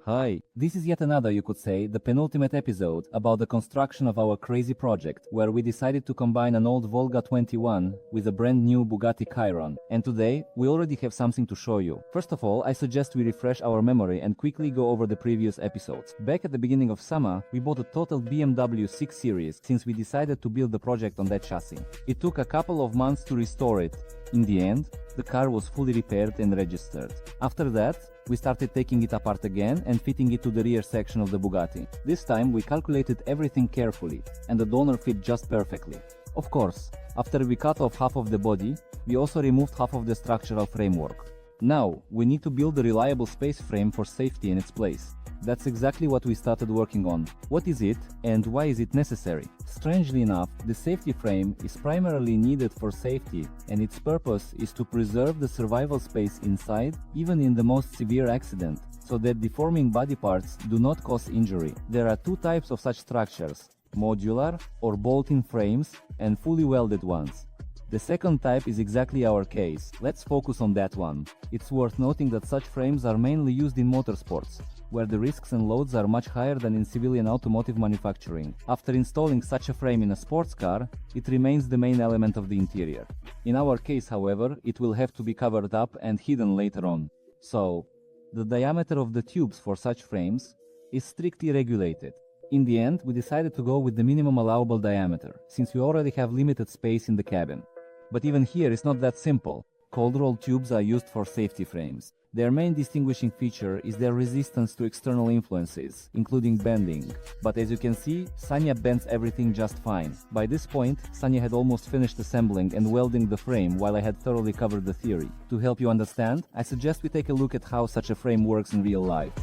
Hi, this is yet another, you could say, the penultimate episode about the construction of our crazy project, where we decided to combine an old Volga 21 with a brand new Bugatti Chiron. And today, we already have something to show you. First of all, I suggest we refresh our memory and quickly go over the previous episodes. Back at the beginning of summer, we bought a total BMW 6 Series since we decided to build the project on that chassis. It took a couple of months to restore it. In the end, the car was fully repaired and registered. After that, we started taking it apart again and fitting it to the rear section of the Bugatti. This time we calculated everything carefully, and the donor fit just perfectly. Of course, after we cut off half of the body, we also removed half of the structural framework. Now, we need to build a reliable space frame for safety in its place. That's exactly what we started working on. What is it, and why is it necessary? Strangely enough, the safety frame is primarily needed for safety, and its purpose is to preserve the survival space inside, even in the most severe accident, so that deforming body parts do not cause injury. There are two types of such structures: modular, or bolt-in frames, and fully welded ones. The second type is exactly our case. Let's focus on that one. It's worth noting that such frames are mainly used in motorsports, where the risks and loads are much higher than in civilian automotive manufacturing. After installing such a frame in a sports car, it remains the main element of the interior. In our case, however, it will have to be covered up and hidden later on. So, the diameter of the tubes for such frames is strictly regulated. In the end, we decided to go with the minimum allowable diameter, since we already have limited space in the cabin. But even here it's not that simple. Cold-rolled tubes are used for safety frames. Their main distinguishing feature is their resistance to external influences, including bending. But as you can see, Sanya bends everything just fine. By this point, Sanya had almost finished assembling and welding the frame while I had thoroughly covered the theory. To help you understand, I suggest we take a look at how such a frame works in real life.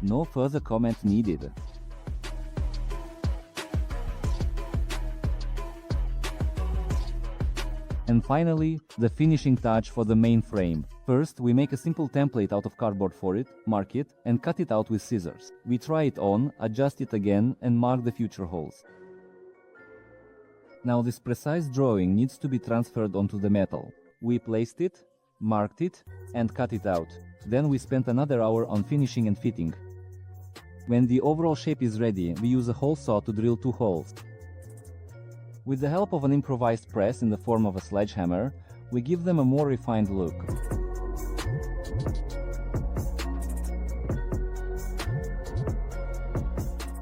No further comment needed. And finally, the finishing touch for the main frame. First, we make a simple template out of cardboard for it, mark it, and cut it out with scissors. We try it on, adjust it again, and mark the future holes. Now this precise drawing needs to be transferred onto the metal. We placed it, marked it, and cut it out. Then we spent another hour on finishing and fitting. When the overall shape is ready, we use a hole saw to drill 2 holes. With the help of an improvised press in the form of a sledgehammer, we give them a more refined look.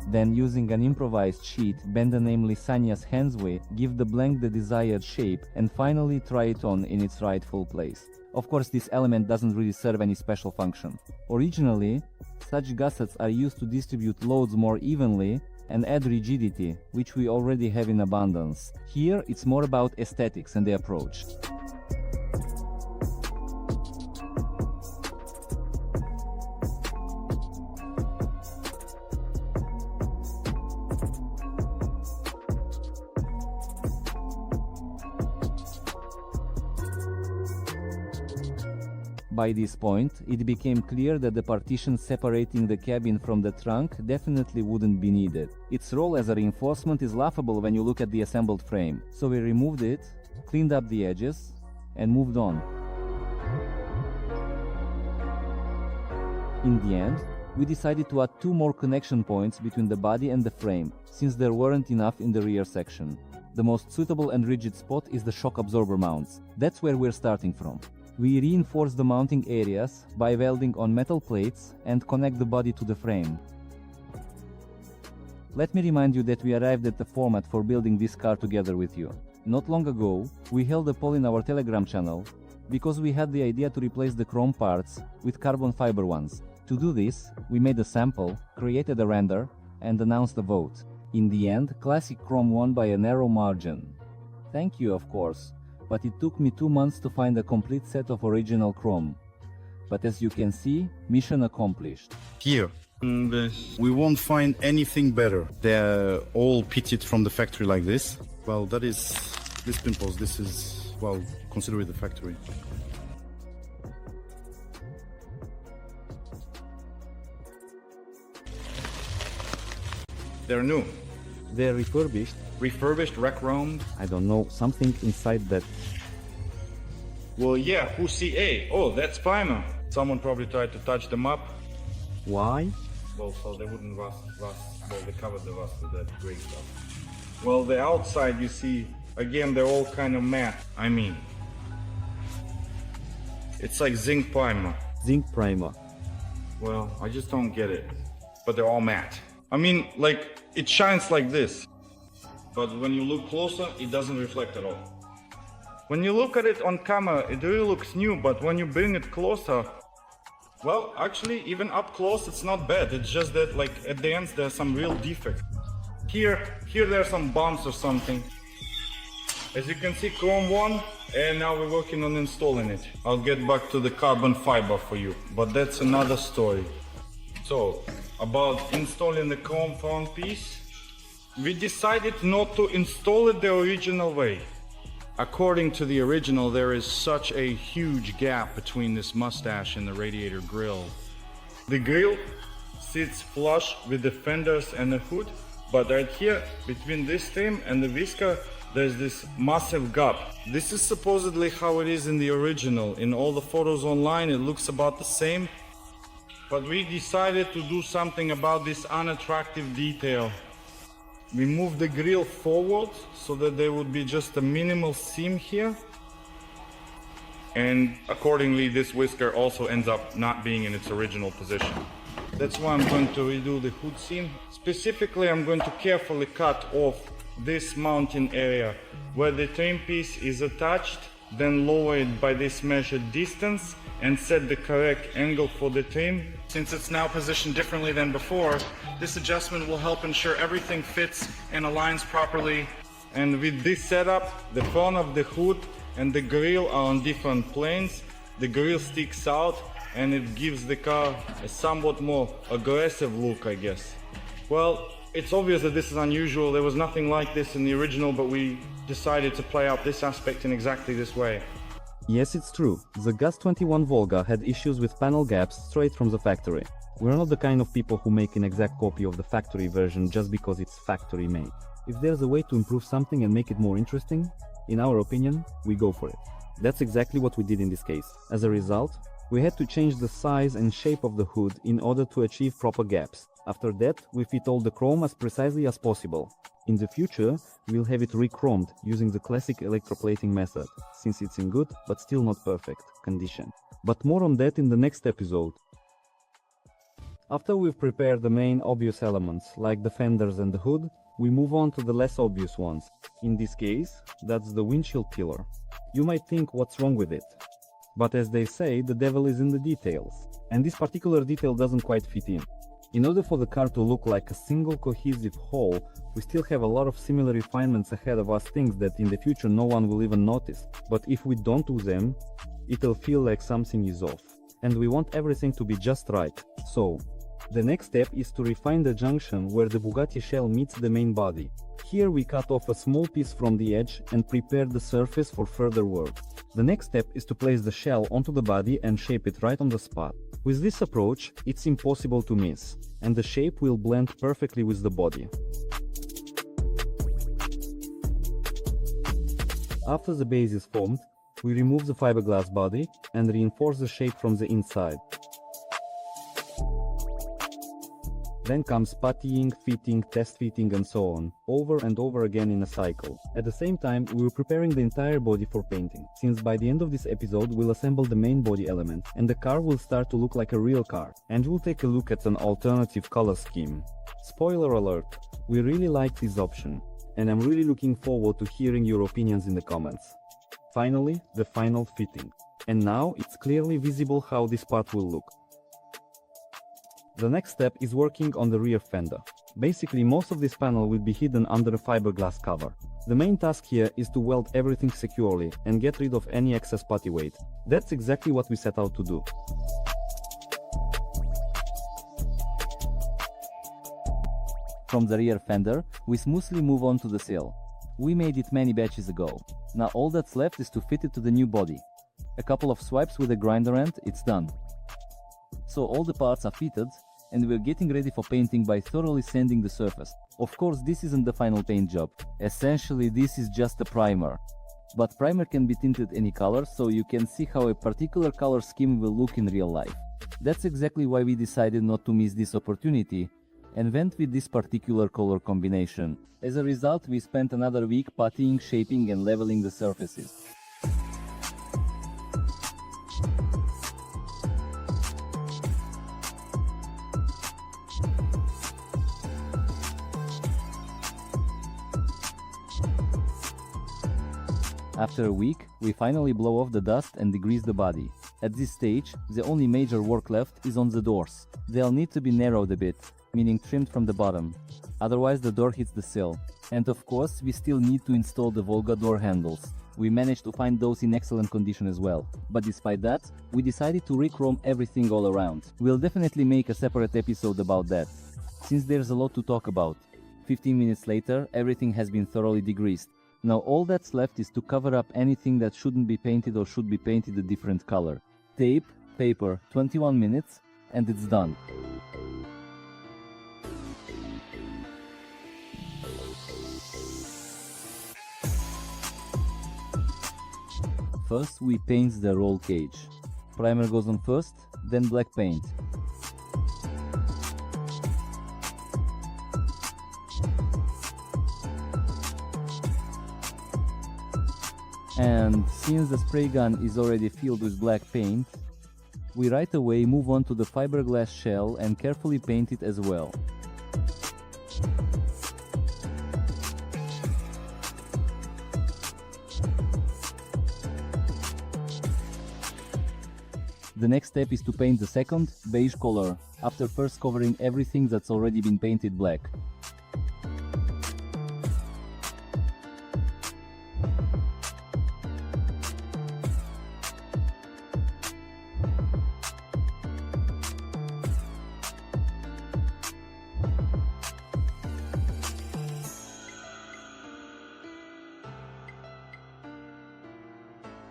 Then, using an improvised sheet, bend namely Sanya's hands with, give the blank the desired shape, and finally try it on in its rightful place. Of course, this element doesn't really serve any special function. Originally, such gussets are used to distribute loads more evenly and add rigidity, which we already have in abundance. Here, it's more about aesthetics and the approach. By this point, it became clear that the partition separating the cabin from the trunk definitely wouldn't be needed. Its role as a reinforcement is laughable when you look at the assembled frame. So we removed it, cleaned up the edges, and moved on. In the end, we decided to add 2 more connection points between the body and the frame, since there weren't enough in the rear section. The most suitable and rigid spot is the shock absorber mounts. That's where we're starting from. We reinforce the mounting areas by welding on metal plates and connect the body to the frame. Let me remind you that we arrived at the format for building this car together with you. Not long ago, we held a poll in our Telegram channel because we had the idea to replace the chrome parts with carbon fiber ones. To do this, we made a sample, created a render, and announced a vote. In the end, classic chrome won by a narrow margin. Thank you, of course. But it took me 2 months to find a complete set of original chrome. But as you can see, mission accomplished. Here, we won't find anything better. They're all pitted from the factory like this. Well, that is, this pimples, this is, well, consider it the factory. They're new. They're refurbished. Refurbished, rec-roamed. I don't know, something inside that Well, yeah, who see A? Oh, that's primer. Someone probably tried to touch them up. Why? Well, so they wouldn't rust. Well, they covered the rust with that gray stuff. Well, the outside, you see, again, they're all kind of matte. I mean, it's like zinc primer. Zinc primer. Well, I just don't get it. But they're all matte. I mean, like, it shines like this. But when you look closer, it doesn't reflect at all. When you look at it on camera, it really looks new, but when you bring it closer, well, actually, even up close, it's not bad. It's just that, like, at the ends, there's some real defects. Here there are some bumps or something. As you can see, chrome 1, and now we're working on installing it. I'll get back to the carbon fiber for you, but that's another story. So, about installing the chrome front piece, we decided not to install it the original way. According to the original, there is such a huge gap between this mustache and the radiator grille. The grille sits flush with the fenders and the hood, but right here, between this trim and the whisker, there's this massive gap. This is supposedly how it is in the original. In all the photos online, it looks about the same. But we decided to do something about this unattractive detail. We moved the grille forward so that there would be just a minimal seam here. And accordingly, this whisker also ends up not being in its original position. That's why I'm going to redo the hood seam. Specifically, I'm going to carefully cut off this mounting area where the trim piece is attached, then lower it by this measured distance and set the correct angle for the trim. Since it's now positioned differently than before, this adjustment will help ensure everything fits and aligns properly. And with this setup, the front of the hood and the grille are on different planes. The grille sticks out and it gives the car a somewhat more aggressive look, I guess. Well, it's obvious that this is unusual. There was nothing like this in the original, but we decided to play out this aspect in exactly this way. Yes, it's true. The GAZ21 Volga had issues with panel gaps straight from the factory. We're not the kind of people who make an exact copy of the factory version just because it's factory made. If there's a way to improve something and make it more interesting, in our opinion, we go for it. That's exactly what we did in this case. As a result, we had to change the size and shape of the hood in order to achieve proper gaps. After that, we fit all the chrome as precisely as possible. In the future, we'll have it re-chromed using the classic electroplating method, since it's in good, but still not perfect, condition. But more on that in the next episode. After we've prepared the main obvious elements, like the fenders and the hood, we move on to the less obvious ones. In this case, that's the windshield pillar. You might think what's wrong with it. But as they say, the devil is in the details. And this particular detail doesn't quite fit in. In order for the car to look like a single cohesive whole, we still have a lot of similar refinements ahead of us, things that in the future no one will even notice. But if we don't do them, it'll feel like something is off. And we want everything to be just right. So, the next step is to refine the junction where the Bugatti shell meets the main body. Here we cut off a small piece from the edge and prepare the surface for further work. The next step is to place the shell onto the body and shape it right on the spot. With this approach, it's impossible to miss, and the shape will blend perfectly with the body. After the base is formed, we remove the fiberglass body and reinforce the shape from the inside. Then comes puttying, fitting, test fitting and so on, over and over again in a cycle. At the same time, we were preparing the entire body for painting, since by the end of this episode we'll assemble the main body element, and the car will start to look like a real car. And we'll take a look at an alternative color scheme. Spoiler alert, we really like this option, and I'm really looking forward to hearing your opinions in the comments. Finally, the final fitting. And now it's clearly visible how this part will look. The next step is working on the rear fender. Basically, most of this panel will be hidden under a fiberglass cover. The main task here is to weld everything securely and get rid of any excess putty weight. That's exactly what we set out to do. From the rear fender, we smoothly move on to the sill. We made it many batches ago. Now all that's left is to fit it to the new body. A couple of swipes with a grinder and it's done. So all the parts are fitted, and we're getting ready for painting by thoroughly sanding the surface. Of course, this isn't the final paint job. Essentially, this is just a primer. But primer can be tinted any color, so you can see how a particular color scheme will look in real life. That's exactly why we decided not to miss this opportunity and went with this particular color combination. As a result, we spent another week puttying, shaping and leveling the surfaces. After a week, we finally blow off the dust and degrease the body. At this stage, the only major work left is on the doors. They'll need to be narrowed a bit, meaning trimmed from the bottom. Otherwise the door hits the sill. And of course, we still need to install the Volga door handles. We managed to find those in excellent condition as well. But despite that, we decided to re-chrome everything all around. We'll definitely make a separate episode about that, since there's a lot to talk about. 15 minutes later, everything has been thoroughly degreased. Now all that's left is to cover up anything that shouldn't be painted or should be painted a different color. Tape, paper, 21 minutes, and it's done. First we paint the roll cage. Primer goes on first, then black paint. And since the spray gun is already filled with black paint, we right away move on to the fiberglass shell and carefully paint it as well. The next step is to paint the second, beige color, after first covering everything that's already been painted black.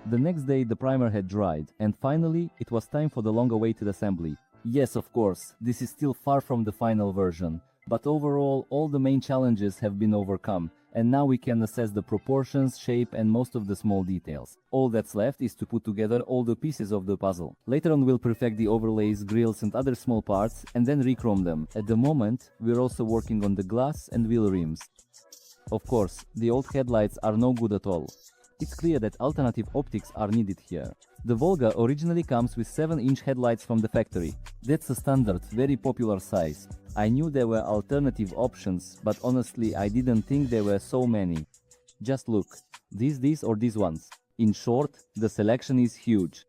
The next day the primer had dried, and finally it was time for the long-awaited assembly. Yes, of course, this is still far from the final version, but overall all the main challenges have been overcome, and now we can assess the proportions, shape and most of the small details. All that's left is to put together all the pieces of the puzzle. Later on we'll perfect the overlays, grills and other small parts and then re-chrome them. At the moment, we're also working on the glass and wheel rims. Of course, the old headlights are no good at all. It's clear that alternative optics are needed here. The Volga originally comes with 7-inch headlights from the factory. That's a standard, very popular size. I knew there were alternative options, but honestly I didn't think there were so many. Just look, these or these ones. In short, the selection is huge.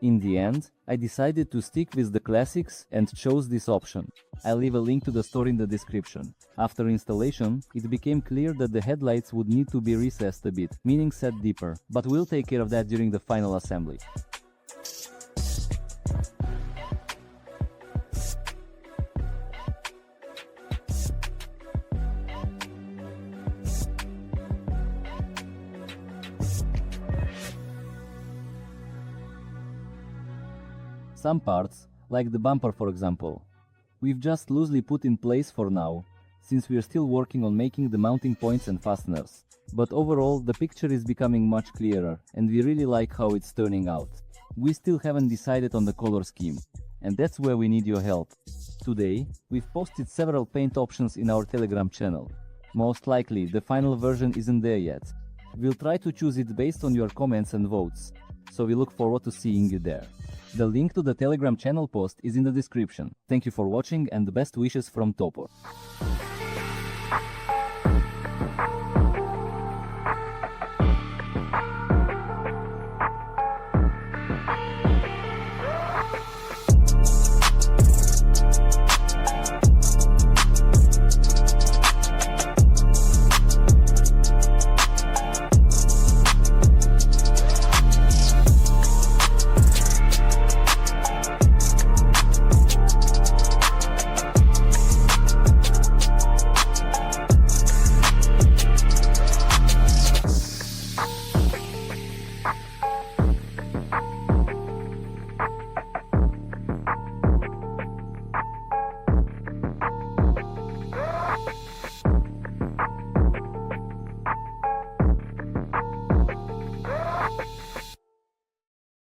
In the end, I decided to stick with the classics and chose this option. I'll leave a link to the store in the description. After installation, it became clear that the headlights would need to be recessed a bit, meaning set deeper, but we'll take care of that during the final assembly. Some parts, like the bumper for example, we've just loosely put in place for now, since we're still working on making the mounting points and fasteners. But overall, the picture is becoming much clearer, and we really like how it's turning out. We still haven't decided on the color scheme, and that's where we need your help. Today, we've posted several paint options in our Telegram channel. Most likely, the final version isn't there yet. We'll try to choose it based on your comments and votes, so we look forward to seeing you there. The link to the Telegram channel post is in the description. Thank you for watching and the best wishes from Topor.